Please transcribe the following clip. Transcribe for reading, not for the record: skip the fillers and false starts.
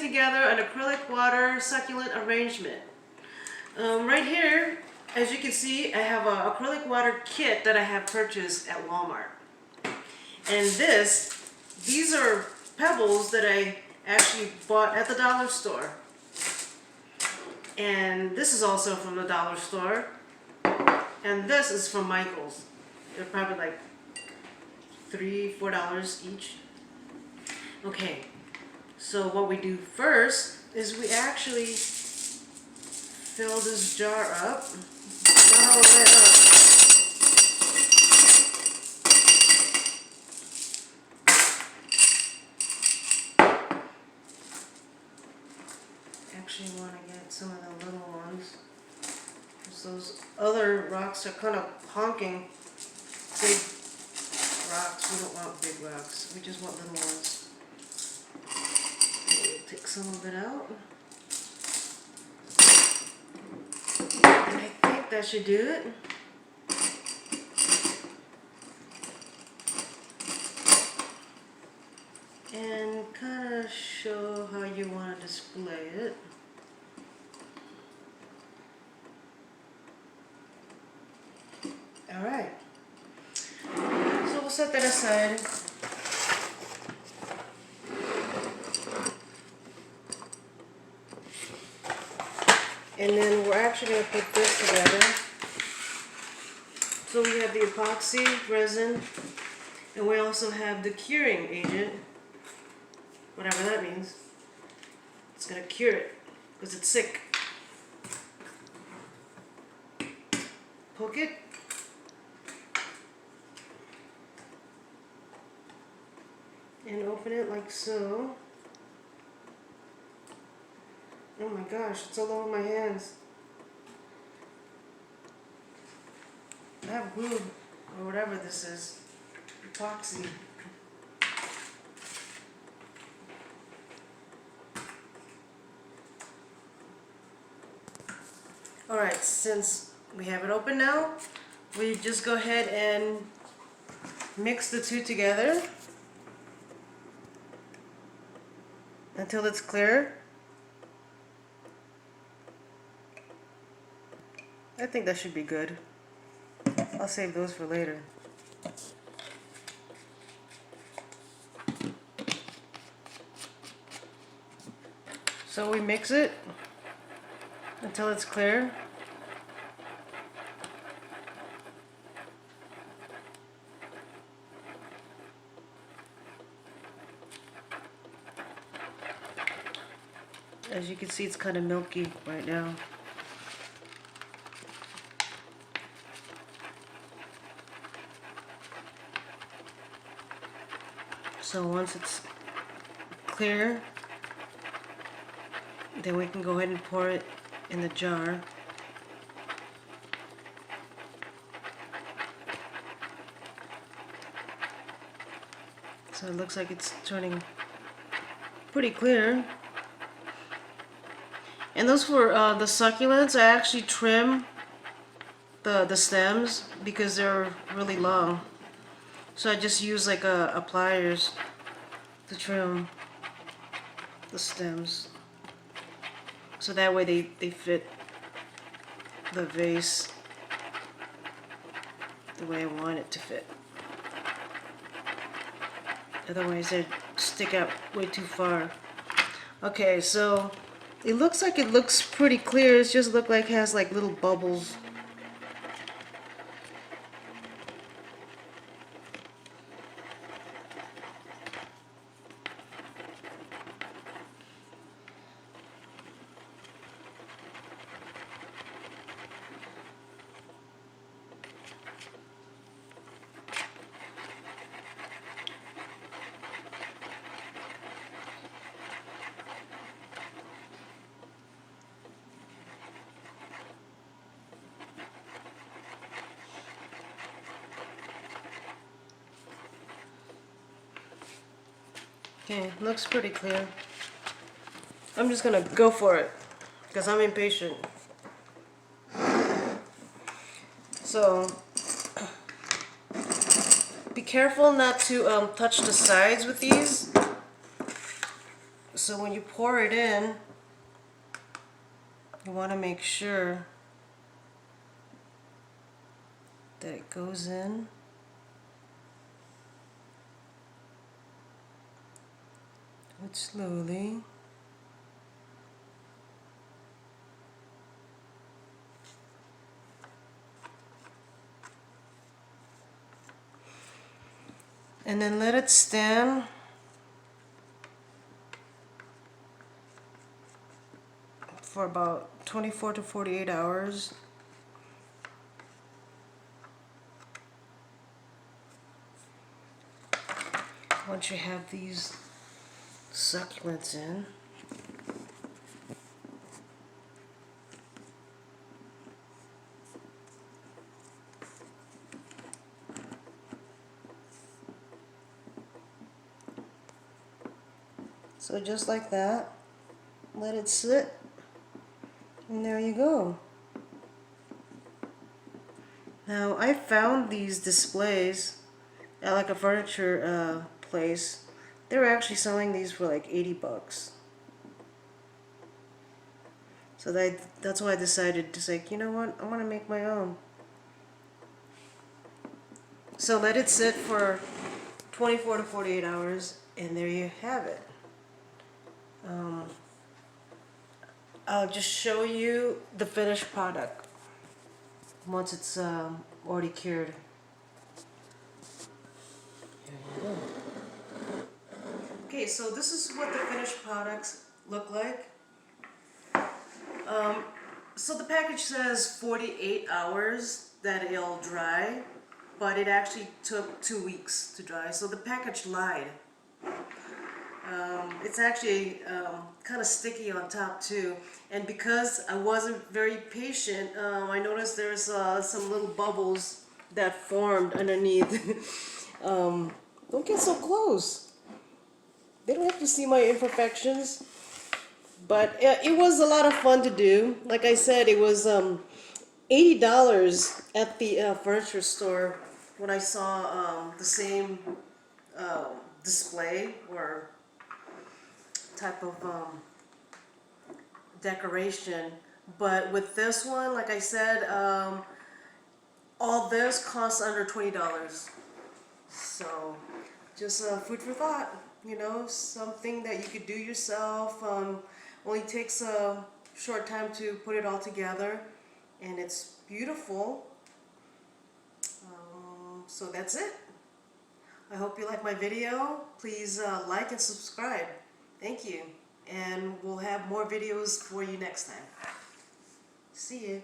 together an acrylic water succulent arrangement. Right here, as you can see, I have an acrylic water kit that I have purchased at Walmart. And these are pebbles that I actually bought at the dollar store. And this is also from the dollar store. And this is from Michael's. They're probably like $3, $4 each. Okay, so what we do first is we actually fill this jar up. Not all the way up. Actually want to get some of the little ones. Because those other rocks are kind of honking. Big rocks. We don't want big rocks. We just want little ones. We'll take some of it out. And I think that should do it. And kind of show how you want to display it. Alright. So we'll set that aside. And then we're actually going to put this together. So we have the epoxy resin, and we also have the curing agent, whatever that means. It's going to cure it, because it's sick. Poke it. And open it like so. Oh my gosh, it's all over my hands. I have glue, or whatever this is. Epoxy. Alright, since we have it open now, we just go ahead and mix the two together until it's clear. I think that should be good. I'll save those for later. So we mix it until it's clear. As you can see, it's kind of milky right now. So once it's clear, then we can go ahead and pour it in the jar. So it looks like it's turning pretty clear. And those for the succulents, I actually trim the stems because they're really long. So I just use like a pliers to trim the stems. So that way they fit the vase the way I want it to fit. Otherwise they'd stick out way too far. Okay, so it looks pretty clear. It just looks like it has like little bubbles. Okay, looks pretty clear. I'm just gonna go for it because I'm impatient. So be careful not to touch the sides with these. So when you pour it in, you want to make sure that it goes in. Do it slowly. And then let it stand for about 24 to 48 hours. Once you have these succulents in. So just like that, let it sit, and there you go. Now I found these displays at like a furniture place. They were actually selling these for like 80 bucks. So that's why I decided to say, you know what, I want to make my own. So let it sit for 24 to 48 hours, and there you have it. I'll just show you the finished product once it's already cured. Here you go. Okay, so this is what the finished products look like. So the package says 48 hours that it'll dry, but it actually took 2 weeks to dry, so the package lied. It's actually kind of sticky on top too, and because I wasn't very patient, I noticed there's some little bubbles that formed underneath. Don't get so close. They don't have to see my imperfections. But it was a lot of fun to do. Like I said, it was $80 at the furniture store when I saw the same display or type of decoration. But with this one, like I said, all this costs under $20. So just food for thought, you know, something that you could do yourself. Only takes a short time to put it all together, and it's beautiful. So that's it. I hope you like my video. Please like and subscribe. Thank you, and we'll have more videos for you next time. See you.